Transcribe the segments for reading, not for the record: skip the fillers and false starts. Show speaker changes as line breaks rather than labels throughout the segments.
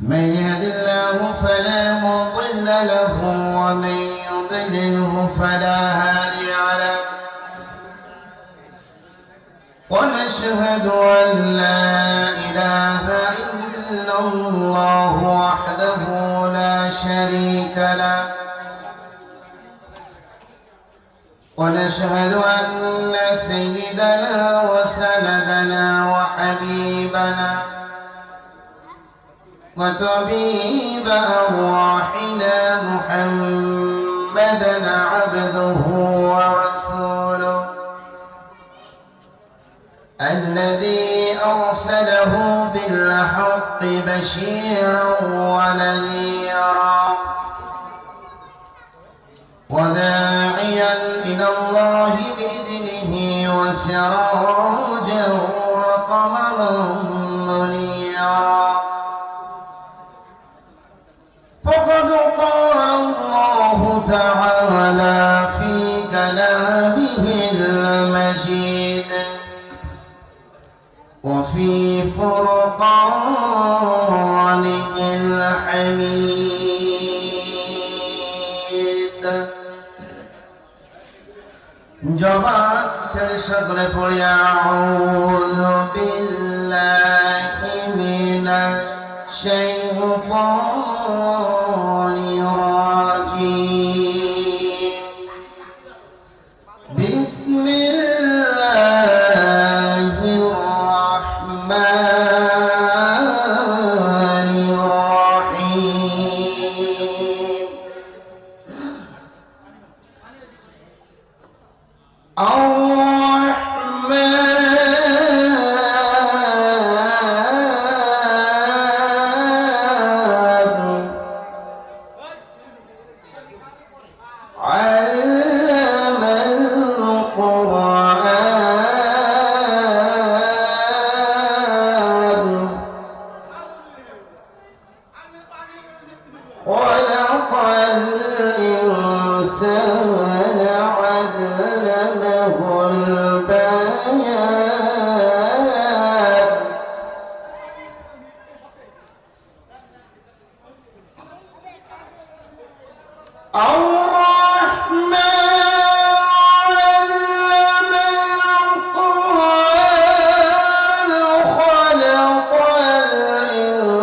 من يهد الله فلا مضل له ومن يضلله فلا هادي له ونشهد أن لا إله إلا الله وحده لا شريك له ونشهد أن سيدنا وسندنا وحبيبنا وطبيب أرواحنا محمدا عبده ورسوله الذي أرسله بالحق بشيرا ونذيرا وداعيا إلى الله بإذنه وسراجا وقمرا منيرا فقد قال الله تعالى في كلامه المجيد وفي فرقانه الحميد جماعت سرشد پڑی اعوذ باللہ من الشیطان الرجیم بسم اللہ الرحمن الرحیم خلق الإنسان علمه البيان الرحمن علم القرآن خلق الإنسان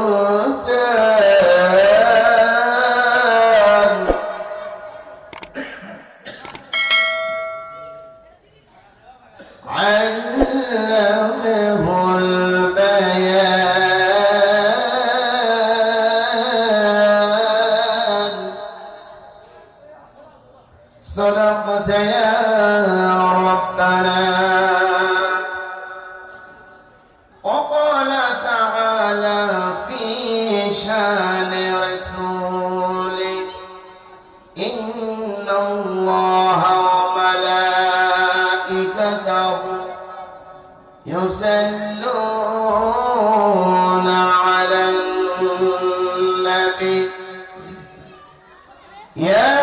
علمه البيان صدقت يا ربنا وقال تعالى في شان رسوله إن الله وملائكته يصلون على النبي يا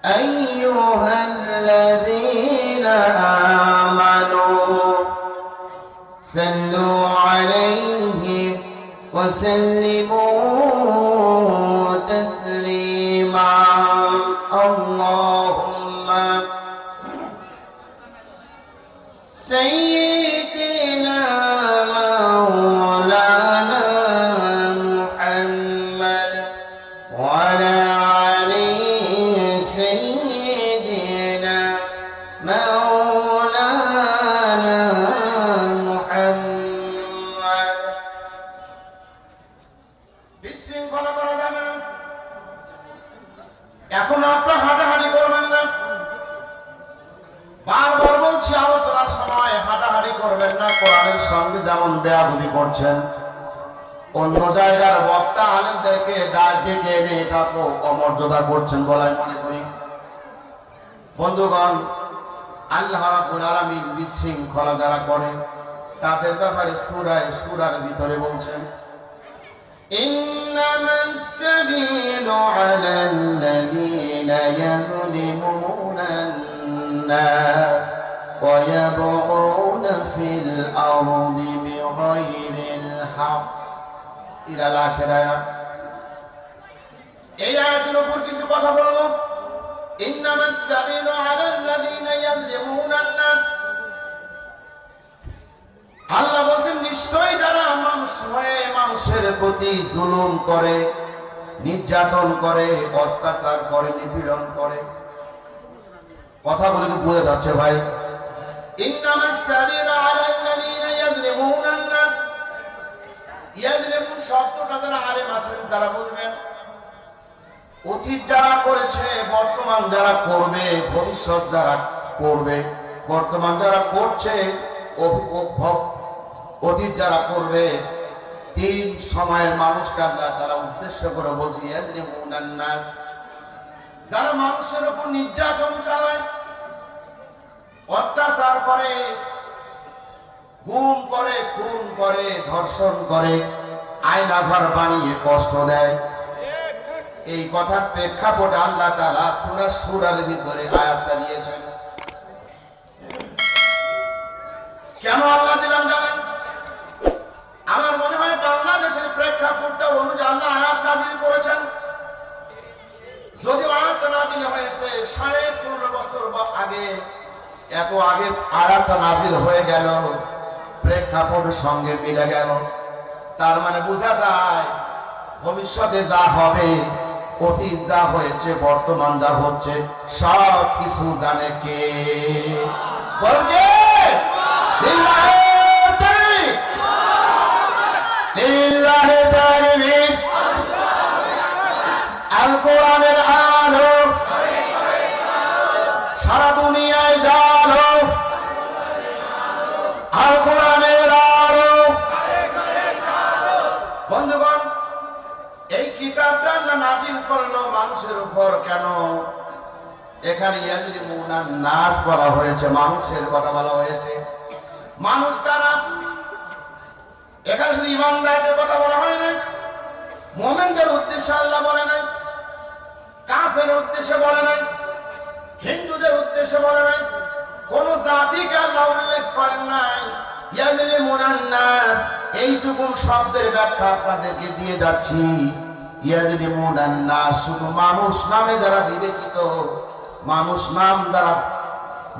أيها الذين آمنوا صلوا عليه وسلموا تسليما اللهم سيدنا مولانا محمد وعلى آله سيدنا مولانا محمد বিশৃঙ্খলা করা যাবে না এখন আপনারা হাঁটাহাঁটি করবেন না বারবার বলছি আলোচনার সময় হাঁটাহাঁটি করবেন না কোরআনের সঙ্গে যেমন বেয়াদবি করছেন অন্য জায়গার বক্তা আলেমদেরকে ডাক ডেকে এনে এটাকে অমর্যাদা করছেন বলে মনে করি বন্ধুগণ আল্লাহ রাব্বুল আলামিন বিশৃঙ্খলা যারা করে তাদের ব্যাপারে সূরার ভিতরে বলছেন ইন্নামাস সাবিলু আলাল লাযীনা ইয়াযলিমুনা الناس ويبغون في الأرض بغير الحق إلى الآخرة এই আয়াতের উপর কিছু কথা বলবো ইন্নামাস সাবিলু আলাল্লাযীনা ইয়াযলিমুনা আন-নাস আল্লাহ বলেন নিশ্চয়ই যারা মানুষ হয়ে মানুষের প্রতি জুলুম করে নির্যাতন করে অত্যাচার করে নিপীড়ন করে কথা বলে কি বোঝা যাচ্ছে ভাই ইন্নামাস সাবিলু আলাল্লাযীনা ইয়াযলিমুনা আন-নাস ইয়াযলিমুন শব্দটা যারা আলেম আছেন তারা বলবেন অতীত যারা করেছে বর্তমান যারা করবে ভবিষ্যৎ যারা করবে বর্তমান যারা করছে অতীত যারা করবে তিন সময়ের মানুষকে আল্লাহ তারা উদ্দেশ্য করে বলছে ইয়াযলিমুনান নাস যারা মানুষের উপর নির্যাতন চালায় অত্যাচার করে গুম করে খুন করে ধর্ষণ করে আয়না ঘর বানিয়ে কষ্ট দেয় এই কথার প্রেক্ষাপটে আল্লাহ তাআলা সূরা সূরার ভিতরে আয়াতটা দিয়েছেন কেন আল্লাহ দিলেন জানেন আমার মনে হয় বাংলাদেশের প্রেক্ষাপটটা অনুযায়ী আল্লাহ আয়াত নাযিল করেছেন যদি আয়াতটা নাযিল হয়েছে 15.5 বছর আগে এত আগে আয়াতটা নাযিল হয়ে গেল প্রেক্ষাপটের সঙ্গে মিলে গেল তার মানে বোঝা যায় ভবিষ্যতে যা হবে অতীত যা হয়েছে বর্তমান যা হচ্ছে সব কিছু জানে কে বলকে আল কোরআনের আলো সারা দুনিয়ায় জানো আল কোরআনের আলো বন্ধুগণ এই কিতাবটা আল্লাহ নাযিল করলো মানুষের উপর কেন এখানে ইয়াযলিমুনান নাস বলা হয়েছে মানুষের কথা বলা হয়েছে মানুষ কারা এখানে শুধু ঈমানদারদের কথা বলা হয় না মুমিনদের উদ্দেশ্যে আল্লাহ বলে নাই কাফের উদ্দেশ্যে বলে নাই হিন্দুদের উদ্দেশ্যে বলে নাই কোন জাতিকে আল্লাহ উল্লেখ করেন নাই ইয়াযলিমুনান নাস এইটুকু শব্দের ব্যাখ্যা আপনাদেরকে দিয়ে যাচ্ছি ইয়াযলিমুনান নাস শুধু মানুষ নামে যারা বিবেচিত মানুষ নাম দ্বারা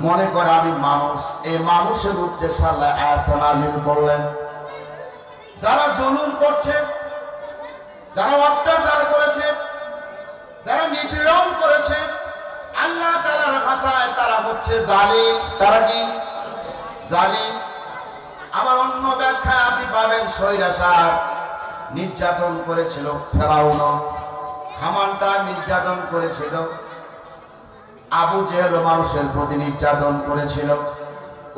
মনে করে আমি মানুষ এই মানুষের উদ্দেশ্যে আল্লাহ আয়াতটা নাযিল করলেন যারা জুলুম করছে যারা অত্যাচার করেছে যারা নিপীড়ন করেছে আল্লাহ তাআলার ভাষায় তারা হচ্ছে জালিম তারা কি জালিম আবার অন্য ব্যাখ্যা আপনি পাবেন স্বৈরাচার নির্যাতন করেছিল ফেরাউন হামানটা নির্যাতন করেছিল আবু জেহেল মানুষের প্রতি নির্যাতন করেছিল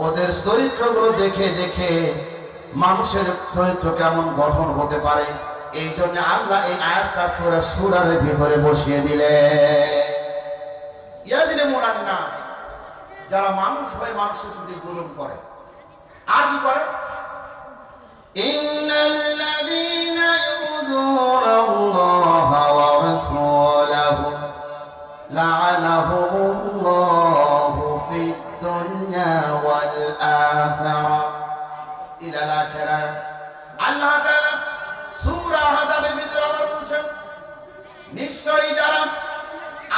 ওদের চরিত্রগুলো দেখে দেখে মানুষের চরিত্র কেমন গঠন হতে পারে এই জন্য আল্লাহ এই আয়াতটা সূরা সূরার ভিতরে বসিয়ে দিলেন ইয়াযলিমুনান নাস যারা মানুষ হয়ে মানুষের প্রতি জুলুম করে আর কি করে ইন্নাল্লাযীনা ইউযুনাল্লাহা ওয়া রাসূলাহু লা'আনাহুমুল্লাহু ফিদ দুনিয়া ওয়াল আখিরাহ ইলা আল আখিরাহ আল্লাহ তাআলা সূরা হাজাবের ভিতরে আবার বলছেন নিশ্চয়ই যারা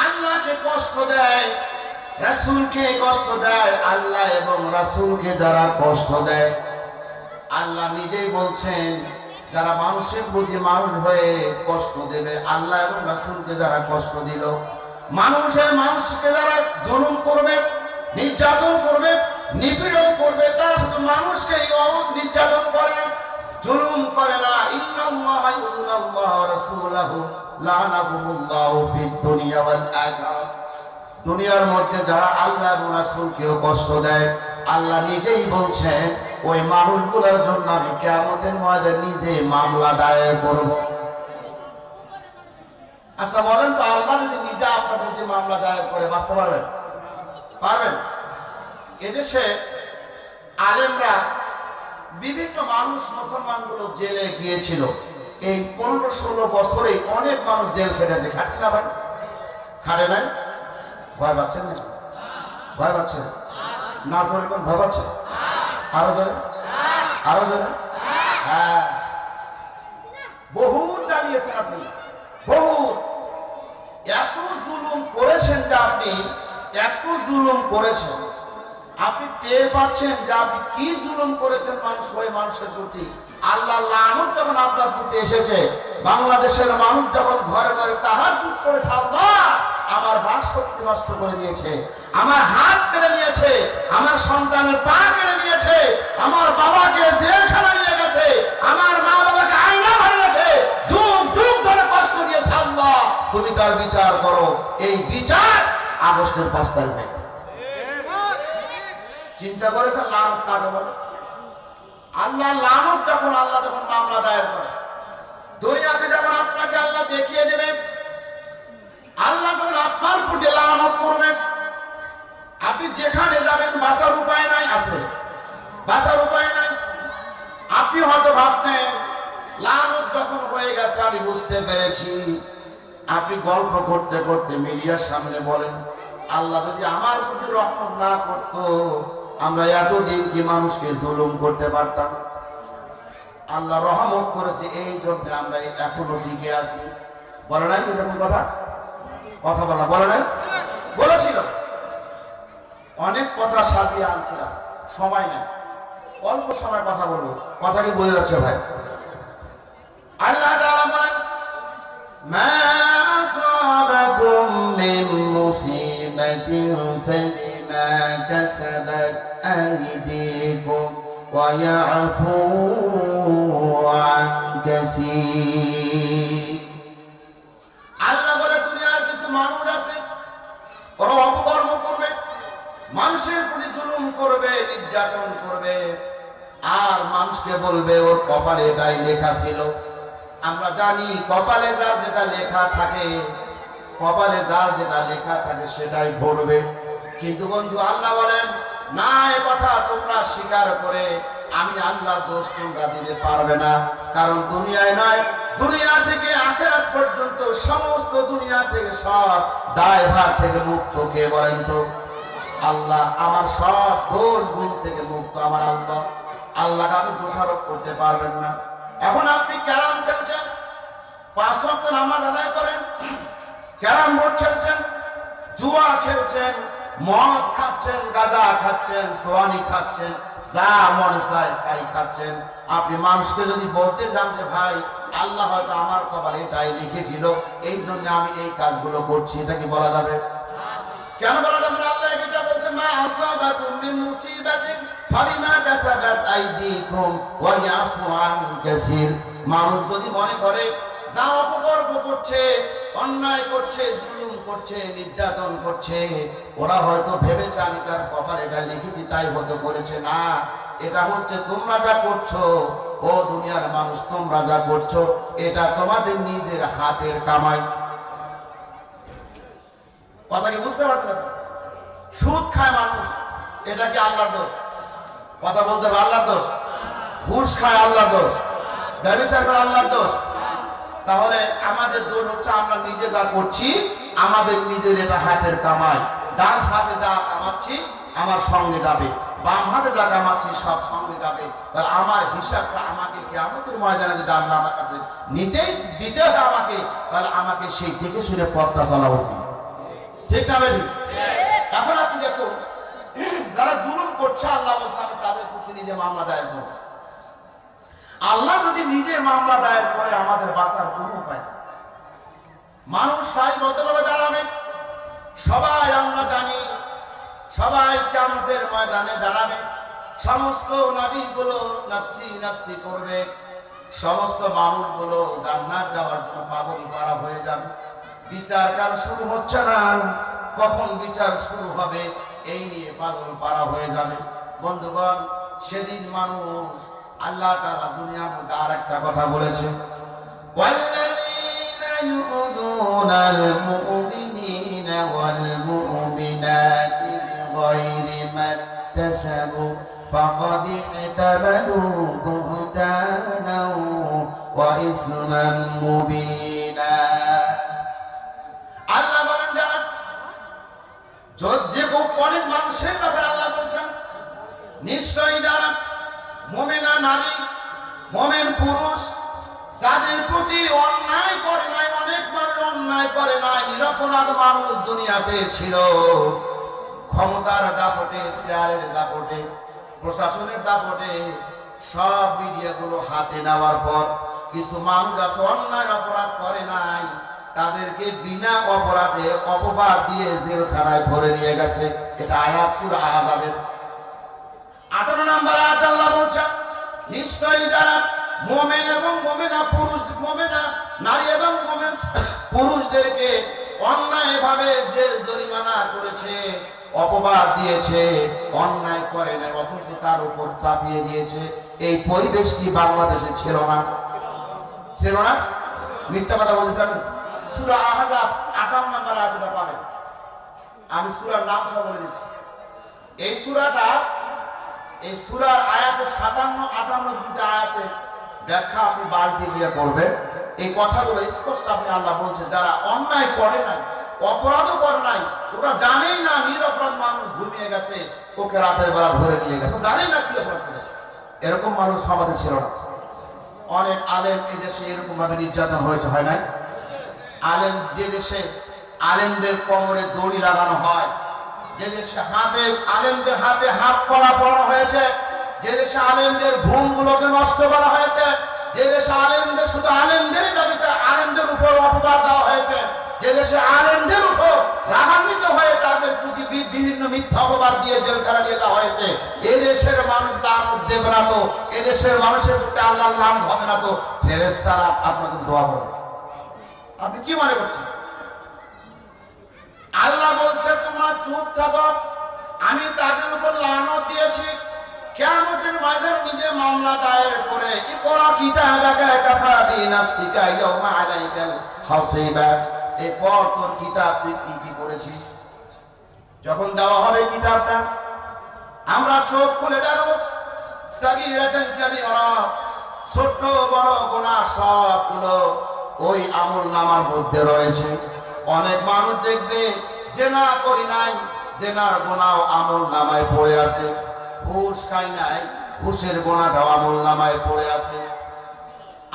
আল্লাহকে কষ্ট দেয় রাসূলকে কষ্ট দেয় আল্লাহ এবং রাসূলকে যারা কষ্ট দেয় আল্লাহ নিজেই বলছেন যারা মানুষের প্রতি মানুষ হয়ে কষ্ট দেবে আল্লাহ এবং রাসূলকে যারা কষ্ট দিল মানুষকে যারা জুলুম করবে নির্যাতন করবে নিপীড়ন করবে তারা শুধু মানুষকে নির্যাতন করে জুলুম করে না ইন্নাল্লাহা ইউযুনাল্লাহা ওয়া রাসূলাহু লা'আনাহুমুল্লাহু ফিদ দুনিয়া ওয়াল আখিরাহ দুনিয়ার মধ্যে যারা আল্লাহ এবং রাসূলকেও কষ্ট দেয় আল্লাহ নিজেই বলছেন ওই মানুষগুলোর জন্য আমি কিয়ামতের ময়দানে নিজে মামলা দায়ের করব আচ্ছা বলেন তো আল্লাহ যদি নিজে আপনার বিরুদ্ধে মামলা দায়ের করে বাঁচতে পারবেন পারবেন এদেশে আলেমরা বিভিন্ন মানুষ মুসলমানগুলো জেলে গিয়েছিল এই 15-16 বছরে অনেক মানুষ জেল খেটেছে খাটছে না ভাই খাটে নাই ভয় পাচ্ছেন না ভয় পাচ্ছেন না করে কোন ভাবাচ্ছে আরো জোরে আরো জোরে হ্যাঁ বহুত দাঁড়িয়েছেন আপনি বহুত এত জুলুম করেছেন যে আপনি এত জুলুম করেছেন আপনি টের পাচ্ছেন যে আপনি কি জুলুম করেছেন মানুষ হয়ে মানুষের প্রতি আল্লাহ লানত যখন আপনার প্রতি এসেছে বাংলাদেশের মানুষ যখন ঘরে ঘরে তাহাজ্জুদ করেছে আল্লাহ আমার বাক শক্তি নষ্ট করে দিয়েছে আমার হাত কেড়ে নিয়েছে আমার সন্তানের পা কেড়ে নিয়েছে আমার বাবাকে জেলখানা নিয়ে গেছে আমার মা বাবাকে আয়না ভরে রেখে যুগ যুগ ধরে কষ্ট দিয়েছে আল্লাহ তুমি তার বিচার করো এই বিচার আগস্টের 5 তারিখে চিন্তা করেছেন লানত কাকে বলে আল্লাহ লানত যখন আল্লাহ যখন মামলা দায়ের করে দুনিয়াতে যেমন আপনাকে আল্লাহ দেখিয়ে দেবে আল্লাহ যখন আপনার প্রতি লানত করবেন আপনি যেখানে যাবেন বাঁচার উপায় নাই আছে বাঁচার উপায় নাই আপনি হয়তো ভাবছেন লানত যখন হয়ে গেছে আমি বুঝতে পেরেছি আপনি গল্প করতে করতে মিডিয়ার সামনে বলেন আল্লাহ যদি আমার প্রতি রহমত না করতো আমরা এতদিন কি মানুষকে জুলুম করতে পারতাম আল্লাহ রহমত করেছে এই জন্য আমরা এখনো টিকে আছি বলে নাই এরকম কথা কথা বলে নাই বলেছিল অনেক কথা সাজিয়ে আনছিলাম সময় নেই অল্প সময় কথা বলবো কথা কি বলে যাচ্ছে ভাই আল্লাহ তাআলা বলেন মা আসাবাকুম মিন মুসিবাতিন ফাবিমা কাসাবাত আইদিকুম ওয়া ইয়াফু আন কাসীর আল্লাহ বলে দুনিয়ার কিছু মানুষ আছে ওরা অপকর্ম করবে মানুষের প্রতি জুলুম করবে নির্যাতন করবে আর মানুষকে বলবে ওর কপালে এটাই লেখা ছিল আমরা জানি কপালে যার যেটা লেখা থাকে কপালে যার যেটা লেখা থাকে সেটাই ঘটবে কিন্তু বন্ধু আল্লাহ বলেন না এ কথা তোমরা স্বীকার করে আমি আল্লাহর দোষ তোমরা দিতে পারবে না কারণ দুনিয়ায় নয় দুনিয়া থেকে আখিরাত পর্যন্ত সমস্ত দুনিয়া থেকে সব দায়ভার থেকে মুক্ত কে বলেন তো আল্লাহ আমার সব দোষ গুণ থেকে মুক্ত আমার আল্লাহ আল্লাহকে আপনি দোষারোপ করতে পারবেন না এখন আপনি ক্যারাম খেলছেন 5 ওয়াক্ত নামাজ আদায় করেন ক্যারাম বোর্ড খেলছেন জুয়া খেলছেন মদ খাচ্ছেন গাঁজা খাচ্ছেন সোয়ানি খাচ্ছেন যা মনে চায় তাই খাচ্ছেন আপনি মানুষকে যদি বলতে যান যে ভাই আল্লাহ হয়তো আমার কপালে এটাই লিখেছিল এই জন্য আমি এই কাজগুলো করছি এটা কি বলা যাবে কেন বলা যাবে না আল্লাহ এটা বলছে মা আসাবাকুম মিন মুসিবাতিন ফাবিমা কাসাবাত আইদিকুম ওয়া ইয়াফু আন কাসীর মানুষ যদি মনে করে যা অপকর্ম করছে অন্যায় করছে জুলুম করছে নির্যাতন করছে ওরা হয়তো ভেবেছে আমি তার কপালে এটা লিখেছি তাই হয়তো করেছে না এটা হচ্ছে তোমরা যা করছো ও দুনিয়ার মানুষ তোমরা যা করছো এটা তোমাদের নিজের হাতের কামাই কথা কি বুঝতে পারছেন সুদ খায় মানুষ এটা কি আল্লাহর দোষ কথা বলতে হবে আল্লাহর দোষ ঘুষ খায় আল্লাহর দোষ ব্যবসায় করে আল্লাহর দোষ তাহলে আমাদের দোষ হচ্ছে আমরা নিজে যা করছি আমাদের নিজের এটা হাতের কামাই ডান হাতে যা কামাচ্ছি আমার সঙ্গে যাবে বাম হাতে যা কামাচ্ছি সব সঙ্গে যাবে তাহলে আমার হিসাবটা আমাকে কিয়ামতের ময়দানে যদি আল্লাহ আমার কাছে দিতে হবে আমাকে তাহলে আমাকে সেই দেখে শুনে পথটা চলা উচিত ঠিক না বেশি এখন আপনি দেখুন যারা জুলুম করছে আল্লাহ বলছে আমি তাদের প্রতি নিজে মামলা দায়ের করব আল্লাহ যদি নিজে মামলা দায়ের করে আমাদের বাঁচার কোনো উপায় নেই মানুষ সারিবদ্ধভাবে দাঁড়াবে সবাই আমরা জানি সবাই কিয়ামতের ময়দানে দাঁড়াবে সমস্ত নবীগুলো নফসি নফসি করবে সমস্ত মানুষগুলো জান্নাত যাওয়ার জন্য পাগল করা হয়ে যাবে বিচার কাল শুরু হচ্ছে না কখন বিচার শুরু হবে এই নিয়ে পাগল পারা হয়ে যাবে বন্ধুগণ সেদিন মানুষ আল্লাহ তাআলা দুনিয়ার মধ্যে আরেকটা কথা বলেছে ওয়াল্লাযীনা ইউযুনাল মুমিনিনা ওয়াল মুমিনাতি বিগাইরি মাকতাসাবু ফাকাদ ইহতামালু বুহতানাও ওয়া ইসমান মুবিনা আল্লাহ বলেন যারা যে কেউ অনেক মানুষের ব্যাপারে আল্লাহ বলছেন, নিশ্চয়ই যারা মুমিনা নারী, মুমিন পুরুষ, যাদের প্রতি অন্যায় করে নাই, অনেক মানুষ অন্যায় করে নাই, নিরপরাধ মানুষ দুনিয়াতে ছিল, ক্ষমতার দাপটে, চেয়ারের দাপটে, প্রশাসনের দাপটে সব মিডিয়াগুলো হাতে নেওয়ার পর কিছু মানুষ আছে অন্যায় অপরাধ করে নাই, তাদেরকে বিনা অপরাধে অপবাদ দিয়ে জেলখানায় ধরে নিয়ে গেছে। এটা আয়াত সূরা আহজাবের 18 নম্বর আয়াত আল্লাহ বলছেন, নিশ্চয়ই যারা মুমিন এবং মুমিনা পুরুষ, মুমিনা নারী এবং মুমিন পুরুষদেরকে অন্যায়ভাবে জেল জরিমানা করেছে, অপবাদ দিয়েছে, অন্যায় করে না অথচ তার উপর চাপিয়ে দিয়েছে, এই পরিবেশ কি বাংলাদেশে ছিল না? ছিল না? মিথ্যা কথা বলছি আমি? সূরা আহজাব 58 নম্বর আয়াতটা পাবেন। আমি সূরার নাম সব বলে দিচ্ছি। এই সূরাটা, এই সূরার আয়াতে 57, 58 দুটো আয়াতে ব্যাখ্যা আপনি বাড়িতে গিয়ে করবেন। এই কথাগুলো স্পষ্ট আপনি আল্লাহ বলছে, যারা অন্যায় করে নাই, অপরাধও করে নাই, ওরা জানেই না নিরপরাধ মানুষ ঘুমিয়ে গেছে, ওকে রাতের বেলা ধরে নিয়ে গেছে, জানেই না কি অপরাধ করেছে, এরকম মানুষ সমাজে ছিল না। অনেক আলেম এদেশে এরকম ভাবে নির্যাতন হয়েছে, হয় নাই? আলেম, যে দেশে আলেমদের কোমরে দড়ি লাগানো হয়, যে দেশে হাতে আলেমদের হাতে হাত পরা পড়ানো হয়েছে, যে দেশে আলেমদের ঘুমগুলোকে নষ্ট করা হয়েছে, যে দেশে আলেমদের শুধু আলেমদের আলেমদের উপর অপবাদ দেওয়া হয়েছে, যে দেশে আলেমদের উপর রাগান্বিত হয়ে তাদের প্রতি বিভিন্ন মিথ্যা অপবাদ দিয়ে জেলখানা নিয়ে যাওয়া হয়েছে, এদেশের মানুষ লানত দেবে না তো? এদেশের মানুষের প্রতি আল্লাহর নাম হবে না তো? ফেরেশতারা আপনাকে দোয়া করবে। আপনি কি মনে করছেন? আল্লাহ বলছে, তোমরা চুপ থাকো, আমি তাদের উপর লানত দিয়েছি। কিয়ামতের ময়দানে নিজে মামলা দায়ের করে, ইকরা কিতাবাকা কাফা বিনাফসিকা ইয়াউমা আলাইকাল হাসিবা, এরপর তোর কিতাব তুই কি করেছিস? যখন দেওয়া হবে কিতাবটা, আমরা চোখ খুলে দেখব, সাগীরাতান কাবীরা, ছোট বড় গুনাহ সবগুলো ওই আমলনামার মধ্যে রয়েছে। অনেক মানুষ দেখবে জেনা করি নাই, জেনার গুনাহ আমলনামায় পড়ে আছে, ঘুষ খাই নাই, ঘুষের গুনাহটাও আমলনামায় পড়ে আছে।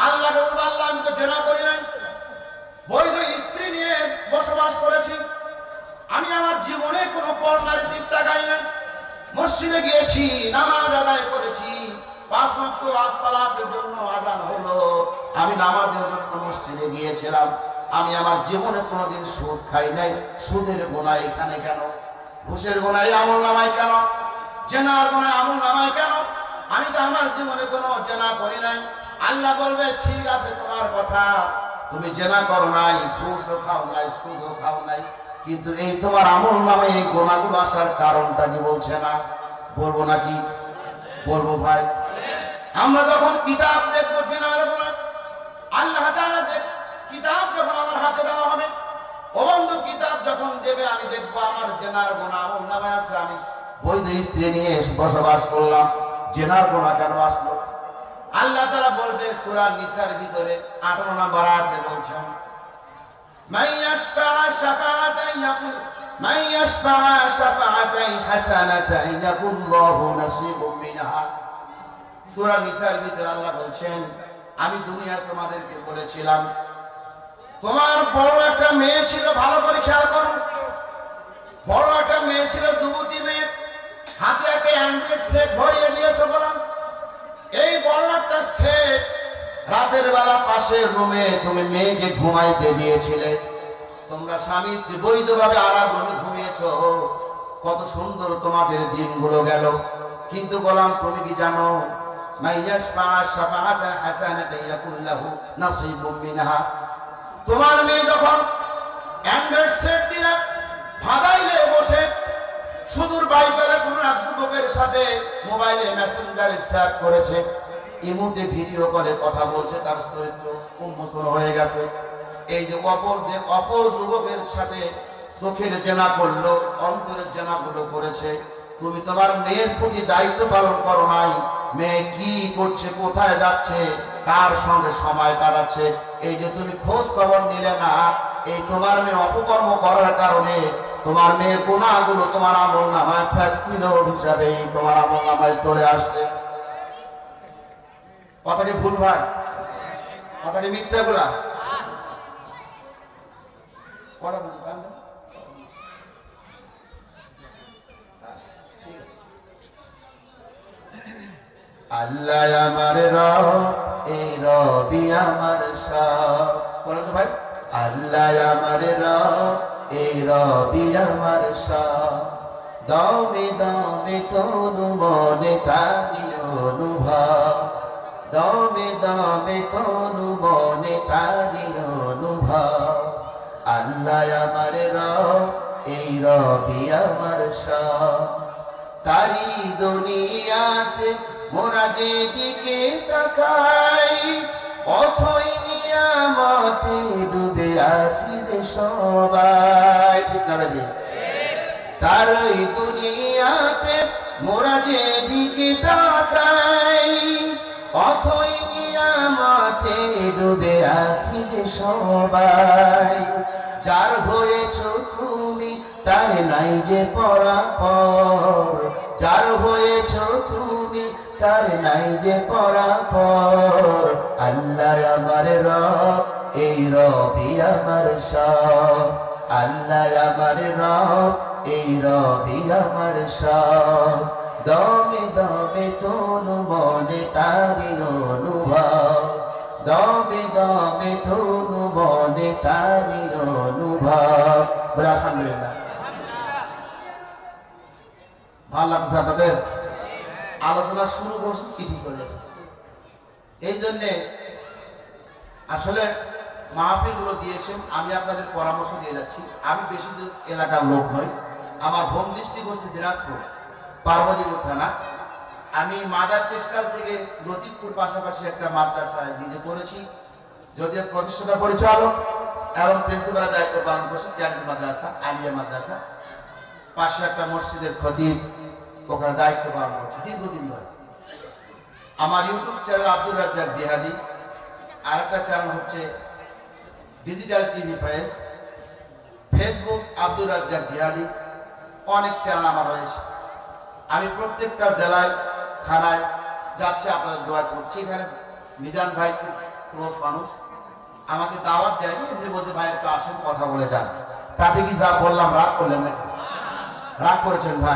আল্লাহকে বলবে, আল্লাহ আমি তো জেনা করি নাই, বৈধ স্ত্রী নিয়ে বসবাস করেছি, আমি আমার জীবনে কোনো পর নারীর দিক তাকাই না, মসজিদে গিয়েছি, নামাজ আদায় করেছি, 5 ওয়াক্ত সালাতের জন্য আযান হলো, আমি নামাজের জন্য মসজিদে গিয়েছিলাম, আমি আমার জীবনে কোনোদিন সুদ খাই নাই, সুদের গুনাহ এখানে কেন? ঘুষের গুনাহ আমলনামায় কেন? জেনার গুনাহ আমলনামায় কেন? আমি তো আমার জীবনে কোনো জেনা করি নাই। আল্লাহ বলবে, ঠিক আছে তোমার কথা, তুমি জেনা করো নাই, ঘুষও খাও নাই, সুদও খাও নাই, কিন্তু এই তোমার আমলনামায় এই গুনাহগুলো আসার কারণটা কি বলছে না? বলবো নাকি? বলবো ভাই। আমরা যখন কিতাব দেখবো জেনার গুনাহ, আল্লাহ তাআলা কিতাব যখন আমার হাতে দেওয়া হবে, ও বন্ধু কিতাব যখন দেবে, আমি দেখবো আমার জেনার গুনাহ আমলনামায় আছে, আমি বৈধ স্ত্রী নিয়ে বসবাস করলাম, জেনার গুনাহ কেন আসলো? আল্লাহ তাআলা বলবে সূরা নিসার ভিতরে 18 নম্বর আয়াতে বলছেন, মান ইয়াশফা শাফাআতান ইয়াকুল, মান ইয়াশফা শাফাআতান হাসানাতান ইয়াকুল্লাহু নাসিবুম মিনহা। সূরা নিসার ভিতরে আল্লাহ বলছেন, আমি দুনিয়া তোমাদেরকে বলেছিলাম, তোমার বড় একটা মেয়ে ছিল, ভালো করে খেয়াল করো, বড় একটা মেয়ে ছিল, যুবতী মেয়ে, হাতে একটা অ্যান্ড্রয়েড সেট ভরিয়ে দিয়েছো বললাম, এই বড় একটা সেট রাতের বেলা পাশের রুমে তুমি মেয়েকে ঘুমাইতে দিয়েছিলে, তোমরা স্বামী স্ত্রী বৈধভাবে আলাদা রুমে ঘুমিয়েছো, কত সুন্দর তোমাদের দিনগুলো গেল, কিন্তু বললাম তুমি কি জানো, মাইয়াশফা শাফাআতান হাসানাতান ইয়াকুল্লাহু নাসিবুম মিনহা, তোমার মেয়ে যখন অ্যান্ড্রয়েড সেট দিলে ভাগাইলে বসে সুদূর বাইবেলে কোন এক যুবকের সাথে মোবাইলে মেসেঞ্জারে চ্যাট করেছে, ইমুতে ভিডিও করে কথা বলছে, তার চরিত্র উন্মোচন হয়ে গেছে। এই যে অপর যুবকের সাথে চোখের জেনা করলো, অন্তরের জেনাগুলো করেছে, তুমি তোমার মেয়ের প্রতি দায়িত্ব পালন করো নাই, মেয়ে কি করছে, কোথায় যাচ্ছে, কার সঙ্গে সময় কাটাচ্ছে, এই যে তুমি খোঁজ খবর নিলে না, এই তোমার মেয়ে অপকর্ম করার কারণে তোমার মেয়ের গুনাহগুলো তোমার আমলনামায় ফ্যাসিল হিসাবে তোমার আমলনামায় চলে আসছে। কথাটি ভুল ভাই? কথাটি মিথ্যা বলা? আল্লাহ আমার রব, এই রবি আমার সব। বলো তো ভাই, আল্লাহ আমার রব, এই রবি আমার সব। দমে দমে তনু মনে তারি অনুভব, দমে দমে তনু মনে তারি অনুভব। আল্লাহ আমার রব, এই রবি আমার সব। তারি দুনিয়াতে মোরা যেদিকে তাকাই, অথই নিয়ামতে ডুবে আসি রে সবাই। ঠিক না ভাই? তার ওই দুনিয়াতে মোরা যেদিকে তাকাই, অথই নিয়ামতে ডুবে আসি রে সবাই। যার হয়েছ তুমি তার নাই যে পরাপর, যার হয়েছ তুমি তার নাই যে পরাপর। আল্লাহ আমার রব, এই রবি আমার সব। আল্লাহ আমার রব, এই রবি আমার সব। দমে দমে তনু মনে তারি অনুভব, দমে দমে তনু মনে তারি অনুভব। আলহামদুলিল্লাহ। ভালো লাগছে আপনাদের? আলোচনা শুরু করছে, চিঠি চলে এসেছে। এই জন্যে আসলে মাহফিলগুলো দিয়েছেন, আমি আপনাদের পরামর্শ দিয়ে যাচ্ছি। আমি বেশি দূর এলাকার লোক নই, আমার হোম ডিস্ট্রিক্ট হচ্ছে দিনাজপুর, পার্বতীপুর থানা। আমি মাদার টেক্সটাইল থেকে লতিফপুর পাশাপাশি একটা মাদ্রাসায় নিজে করেছি, যদিও প্রতিষ্ঠাতা পরিচালক এবং প্রিন্সিপালের দায়িত্ব পালন করছি। জাতীয় মাদ্রাসা, আলিয়া মাদ্রাসা, পাশে একটা মসজিদের খতিব, ওখানে দায়িত্ব পালন করছি দীর্ঘদিন ধরে। আমার ইউটিউব চ্যানেল আব্দুর রাজ্জাক জিহাদি, আরেকটা চ্যানেল হচ্ছে digital TV press, Facebook Abdur Razzaq জিহাদি, অনেক চ্যানেল আমার রয়েছে। আমি প্রত্যেকটা জেলায় থানায় যাচ্ছি, আপনাদের দোয়া করছি। এখানে মিজান ভাই ক্লোজ মানুষ, আমাকে দাওয়াত দেয়নি, এমনি বলছে ভাই একটু আসেন কথা বলে যান। তাতে কি যা বললাম রাগ করলেন নাকি? রাগ করেছেন ভাই?